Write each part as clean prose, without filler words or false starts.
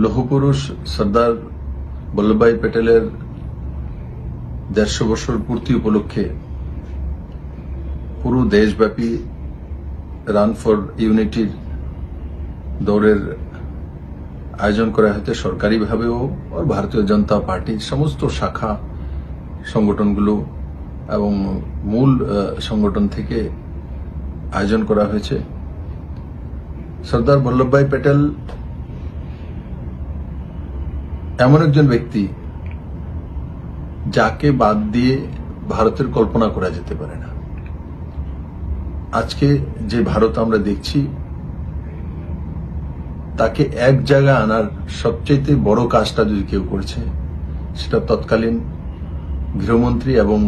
লৌহপুরুষ সর্দার বল্লভভাই প্যাটেলের 150 বছর পূর্তি উপলক্ষে পুরো দেশব্যাপী রান ফর ইউনিটির দৌড়ের আয়োজন করা হয়েছে সরকারিভাবেও আর ভারতীয় জনতা পার্টির সমস্ত শাখা সংগঠনগুলো এবং মূল সংগঠন থেকে আয়োজন করা হয়েছে। সর্দার বল্লভভাই প্যাটেল এমন একজন ব্যক্তি যাকে বাদ দিয়ে ভারতের কল্পনা করা যেতে পারে না। আজকে যে ভারত আমরা দেখছি তাকে এক জায়গায় আনার সবচেয়ে বড় কাজটা যদি কেউ করছে সেটা তৎকালীন গৃহমন্ত্রী এবং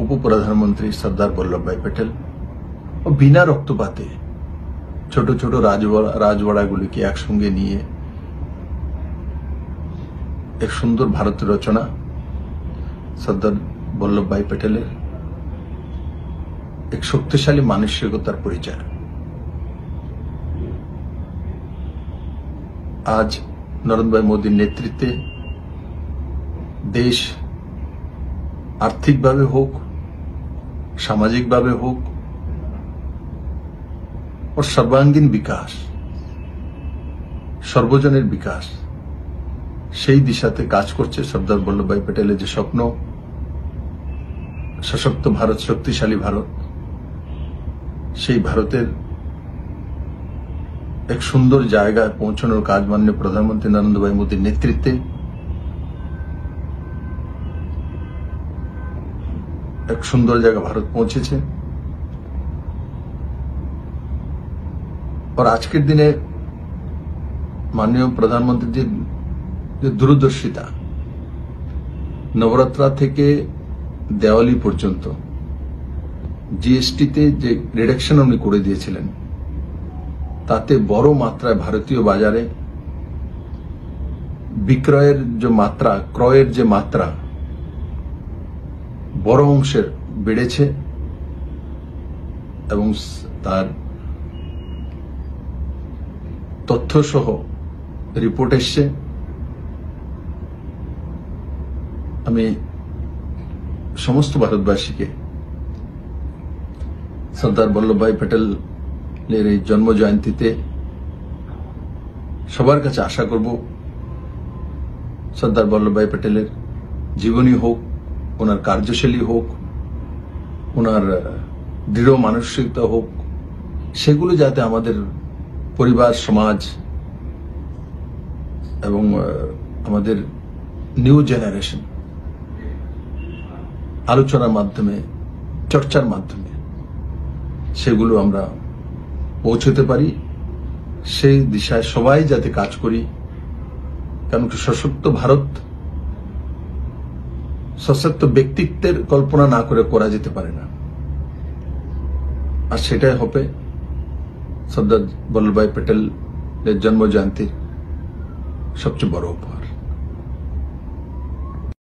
উপপ্রধানমন্ত্রী সর্দার বল্লভভাই প্যাটেল ও বিনা রক্তপাতে ছোট ছোট রাজবাড়াগুলিকে একসঙ্গে নিয়ে এক সুন্দর ভারত রচনা সর্দার বল্লভভাই প্যাটেলের এক শক্তিশালী মানসিকতার পরিচয়। আজ নরেন্দ্র ভাই মোদীর নেতৃত্বে দেশ আর্থিকভাবে হোক, সামাজিকভাবে হোক ও সর্বাঙ্গীন বিকাশ, সর্বজনের বিকাশ, সেই দিশাতে কাজ করছে। সর্দার বল্লভভাই প্যাটেলের যে স্বপ্ন, সশক্ত ভারত, শক্তিশালী ভারত, সেই ভারতের এক সুন্দর জায়গায় পৌঁছানোর কাজ মাননীয় প্রধানমন্ত্রী নরেন্দ্র ভাই মোদীর নেতৃত্বে এক সুন্দর জায়গা ভারত পৌঁছেছে। আর আজকের দিনে মাননীয় প্রধানমন্ত্রীর যে দূরদর্শিতা, নবরাত্রা থেকে দেওয়ালি পর্যন্ত জিএসটিতে যে রিডাকশন উনি করে দিয়েছিলেন, তাতে বড় মাত্রায় ভারতীয় বাজারে বিক্রয়ের যে মাত্রা, ক্রয়ের যে মাত্রা বড় অংশের বেড়েছে এবং তার তথ্য সহ রিপোর্ট এসছে। আমি সমস্ত ভারতবাসীকে সর্দার বল্লভভাই প্যাটেলের এই জন্ম জয়ন্তীতে সবার কাছে আশা করব সর্দার বল্লভভাই প্যাটেলের জীবনী হোক, ওনার কার্যশৈলী হোক, ওনার দৃঢ় মানসিকতা হোক, সেগুলো যাতে আমাদের পরিবার, সমাজ এবং আমাদের নিউ জেনারেশন আলোচনার মাধ্যমে, চর্চার মাধ্যমে সেগুলো আমরা পৌঁছতে পারি। সেই দিশায় সবাই যাতে কাজ করি, কারণ সশক্ত ভারত সশক্ত ব্যক্তিত্বের কল্পনা না করে করা যেতে পারে না। আর সেটাই হবে সর্দার বল্লভভাই প্যাটেলের জন্ম জয়ন্তীর সবচেয়ে বড় উপহার।